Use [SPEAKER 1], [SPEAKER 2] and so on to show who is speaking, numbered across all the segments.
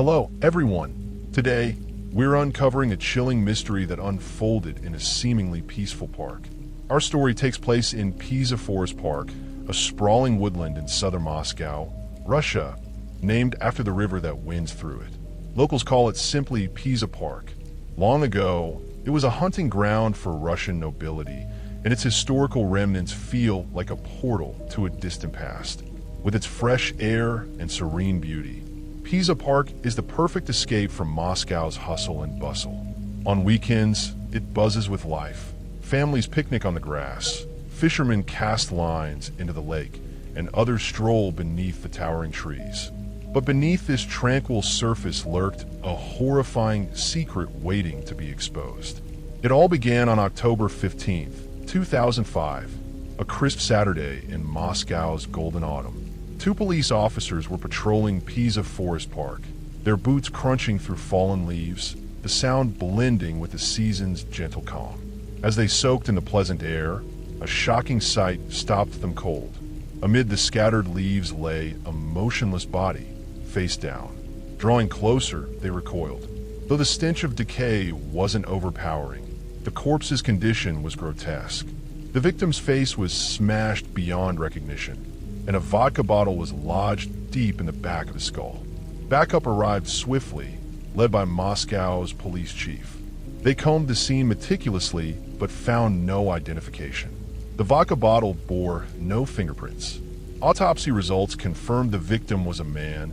[SPEAKER 1] Hello, everyone. Today, we're uncovering a chilling mystery that unfolded in a seemingly peaceful park. Our story takes place in Piza Forest Park, a sprawling woodland in southern Moscow, Russia, named after the river that winds through it. Locals call it simply Piza Park. Long ago, it was a hunting ground for Russian nobility, and its historical remnants feel like a portal to a distant past. With its fresh air and serene beauty, Piza Park is the perfect escape from Moscow's hustle and bustle. On weekends, it buzzes with life. Families picnic on the grass, fishermen cast lines into the lake, and others stroll beneath the towering trees. But beneath this tranquil surface lurked a horrifying secret waiting to be exposed. It all began on October 15th, 2005, a crisp Saturday in Moscow's golden autumn. Two police officers were patrolling Piza Forest Park, their boots crunching through fallen leaves, the sound blending with the season's gentle calm. As they soaked in the pleasant air, a shocking sight stopped them cold. Amid the scattered leaves lay a motionless body, face down. Drawing closer, they recoiled. Though the stench of decay wasn't overpowering, the corpse's condition was grotesque. The victim's face was smashed beyond recognition, and a vodka bottle was lodged deep in the back of his skull. Backup arrived swiftly, led by Moscow's police chief. They combed the scene meticulously, but found no identification. The vodka bottle bore no fingerprints. Autopsy results confirmed the victim was a man,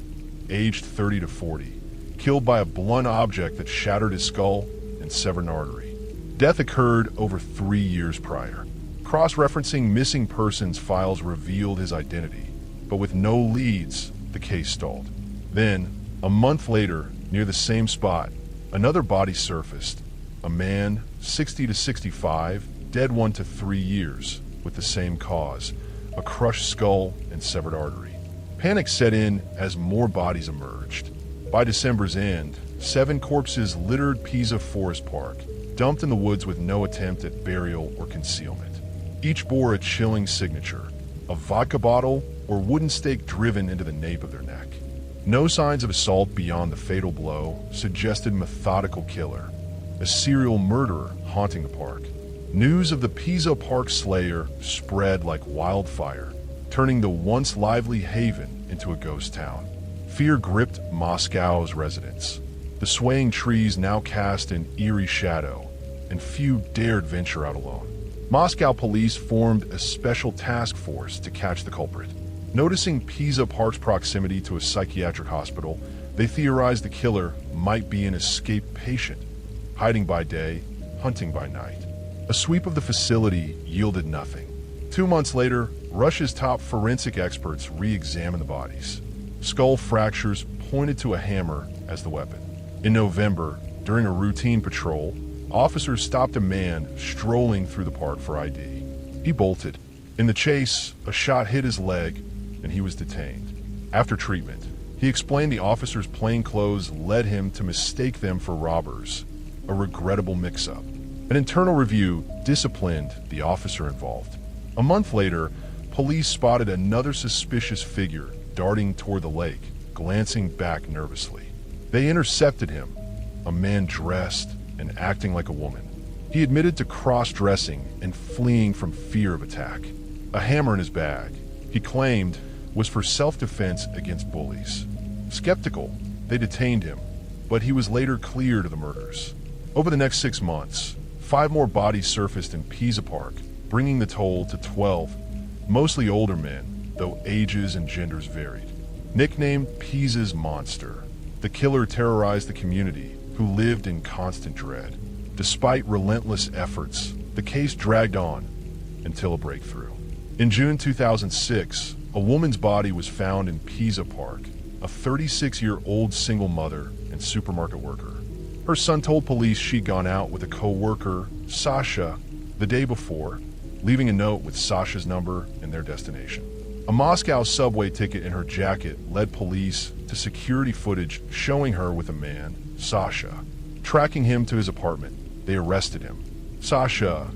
[SPEAKER 1] aged 30 to 40, killed by a blunt object that shattered his skull and severed an artery. Death occurred over 3 years prior. Cross-referencing missing persons files revealed his identity, but with no leads, the case stalled. Then, a month later, near the same spot, another body surfaced. A man, 60 to 65, dead 1 to 3 years, with the same cause, a crushed skull and severed artery. Panic set in as more bodies emerged. By December's end, 7 corpses littered Piza Forest Park, dumped in the woods with no attempt at burial or concealment. Each bore a chilling signature, a vodka bottle or wooden stake driven into the nape of their neck. No signs of assault beyond the fatal blow suggested methodical killer, a serial murderer haunting the park. News of the Piza Park slayer spread like wildfire, turning the once lively haven into a ghost town. Fear gripped Moscow's residents. The swaying trees now cast an eerie shadow, and few dared venture out alone. Moscow police formed a special task force to catch the culprit. Noticing Piza Park's proximity to a psychiatric hospital, they theorized the killer might be an escaped patient, hiding by day, hunting by night. A sweep of the facility yielded nothing. 2 months later, Russia's top forensic experts re-examined the bodies. Skull fractures pointed to a hammer as the weapon. In November, during a routine patrol, officers stopped a man strolling through the park for ID. He bolted. In the chase, a shot hit his leg, and he was detained. After treatment, he explained the officers' plainclothes led him to mistake them for robbers, a regrettable mix-up. An internal review disciplined the officer involved. A month later, police spotted another suspicious figure darting toward the lake, glancing back nervously. They intercepted him, a man dressed and acting like a woman. He admitted to cross-dressing and fleeing from fear of attack. A hammer in his bag, he claimed, was for self-defense against bullies. Skeptical, they detained him, but he was later cleared of the murders. Over the next 6 months, 5 more bodies surfaced in Piza Park, bringing the toll to 12, mostly older men, though ages and genders varied. Nicknamed Piza's Monster, the killer terrorized the community, who lived in constant dread. Despite relentless efforts, the case dragged on until a breakthrough. In June 2006, a woman's body was found in Piza Park, a 36-year-old single mother and supermarket worker. Her son told police she'd gone out with a co-worker, Sasha, the day before, leaving a note with Sasha's number and their destination. A Moscow subway ticket in her jacket led police to security footage showing her with a man, Sasha. Tracking him to his apartment, they arrested him. Sasha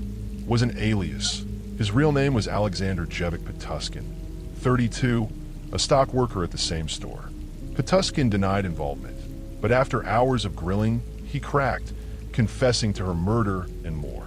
[SPEAKER 1] was an alias. His real name was Alexander Pituskin, 32, a stock worker at the same store. Pituskin denied involvement. But after hours of grilling, he cracked, confessing to her murder and more.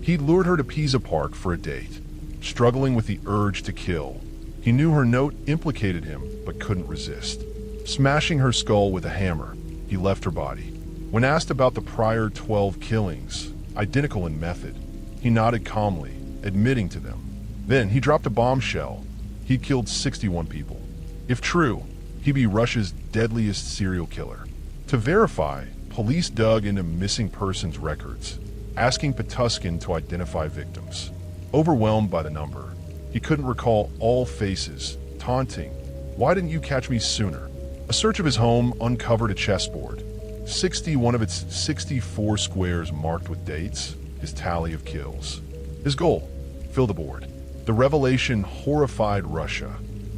[SPEAKER 1] He lured her to Piza Park for a date, struggling with the urge to kill. He knew her note implicated him, but couldn't resist. Smashing her skull with a hammer, he left her body. When asked about the prior 12 killings, identical in method, he nodded calmly, admitting to them. Then he dropped a bombshell. He killed 61 people. If true, he'd be Russia's deadliest serial killer. To verify, police dug into missing persons records, asking Pituskin to identify victims. Overwhelmed by the number, he couldn't recall all faces, taunting, "Why didn't you catch me sooner?" A search of his home uncovered a chessboard, 61 of its 64 squares marked with dates, his tally of kills. His goal: fill the board. The revelation horrified Russia,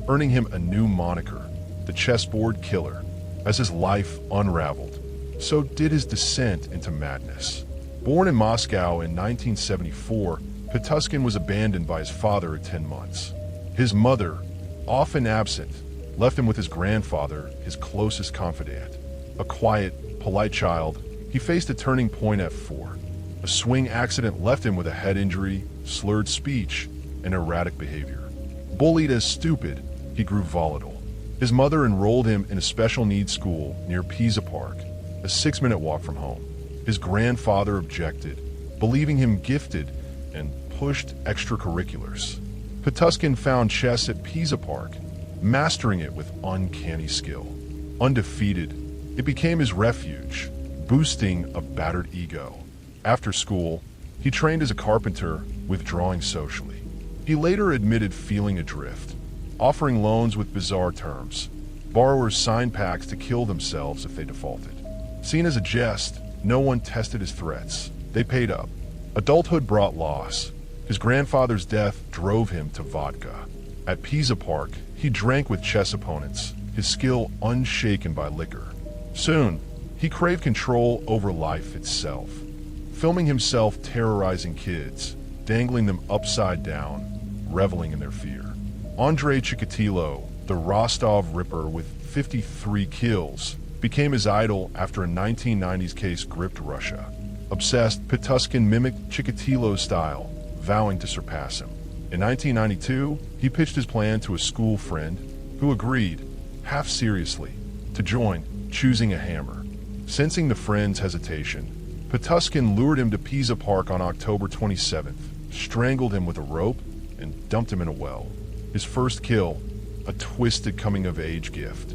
[SPEAKER 1] earning him a new moniker, the Chessboard Killer. As his life unraveled, so did his descent into madness. Born in Moscow in 1974, Pituskin was abandoned by his father at 10 months. His mother, often absent, left him with his grandfather, his closest confidant. A quiet, polite child, he faced a turning point at 4. A swing accident left him with a head injury, slurred speech, and erratic behavior. Bullied as stupid, he grew volatile. His mother enrolled him in a special needs school near Piza Park, a 6-minute walk from home. His grandfather objected, believing him gifted, and pushed extracurriculars. Pituskin found chess at Piza Park, mastering it with uncanny skill. Undefeated, it became his refuge, boosting a battered ego. After school, he trained as a carpenter, withdrawing socially. He later admitted feeling adrift, offering loans with bizarre terms. Borrowers signed pacts to kill themselves if they defaulted. Seen as a jest, no one tested his threats. They paid up. Adulthood brought loss. His grandfather's death drove him to vodka. At Piza Park, he drank with chess opponents, his skill unshaken by liquor. Soon, he craved control over life itself, filming himself terrorizing kids, dangling them upside down, reveling in their fear. Andrei Chikatilo, the Rostov Ripper with 53 kills, became his idol after a 1990s case gripped Russia. Obsessed, Pituskin mimicked Chikatilo's style, vowing to surpass him. In 1992, he pitched his plan to a school friend, who agreed, half seriously, to join, choosing a hammer. Sensing the friend's hesitation, Pituskin lured him to Piza Park on October 27th, strangled him with a rope, and dumped him in a well. His first kill, a twisted coming-of-age gift.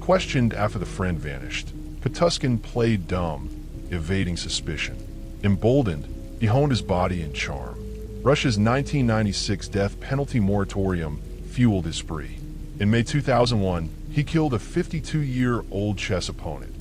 [SPEAKER 1] Questioned after the friend vanished, Pituskin played dumb, evading suspicion. Emboldened, he honed his body and charm. Russia's 1996 death penalty moratorium fueled his spree. In May 2001, he killed a 52-year-old chess opponent,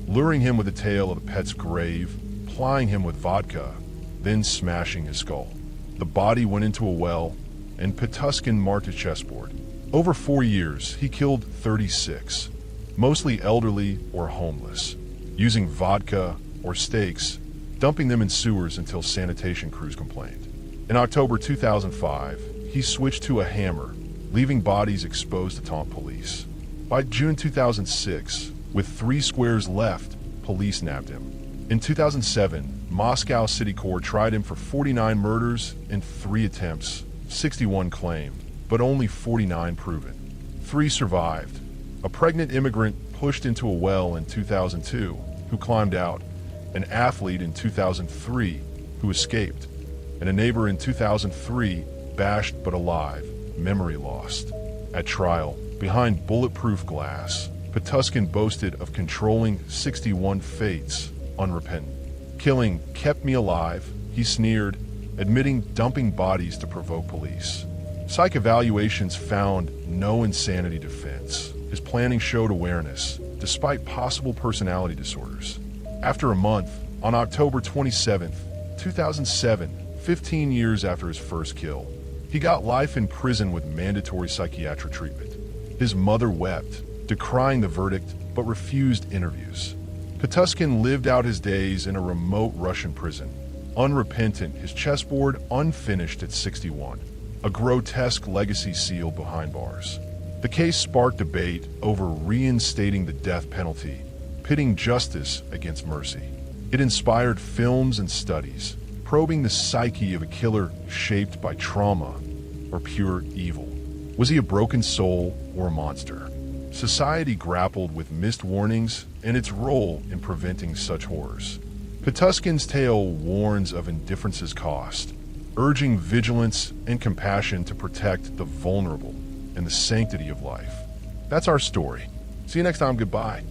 [SPEAKER 1] luring him with a tale of the pet's grave, plying him with vodka, then smashing his skull. The body went into a well, and Pituskin marked his chessboard. Over 4 years, he killed 36, mostly elderly or homeless, using vodka or steaks, dumping them in sewers until sanitation crews complained. In October 2005, he switched to a hammer, leaving bodies exposed to taunt police. By June 2006, with 3 squares left, police nabbed him. In 2007, Moscow City Court tried him for 49 murders in 3 attempts, 61 claimed, but only 49 proven. 3 survived. A pregnant immigrant pushed into a well in 2002, who climbed out, an athlete in 2003, who escaped, and a neighbor in 2003, bashed but alive, memory lost. At trial, behind bulletproof glass, Pituskin boasted of controlling 61 fates, unrepentant. Killing kept me alive, he sneered, admitting dumping bodies to provoke police. Psych evaluations found no insanity defense. His planning showed awareness, despite possible personality disorders. After a month, on October 27, 2007, 15 years after his first kill, he got life in prison with mandatory psychiatric treatment. His mother wept, decrying the verdict, but refused interviews. Pituskin lived out his days in a remote Russian prison, unrepentant, his chessboard unfinished at 61, a grotesque legacy sealed behind bars. The case sparked debate over reinstating the death penalty, pitting justice against mercy. It inspired films and studies, probing the psyche of a killer shaped by trauma or pure evil. Was he a broken soul or a monster? Society grappled with missed warnings and its role in preventing such horrors. Pituskin's tale warns of indifference's cost, urging vigilance and compassion to protect the vulnerable and the sanctity of life. That's our story. See you next time. Goodbye.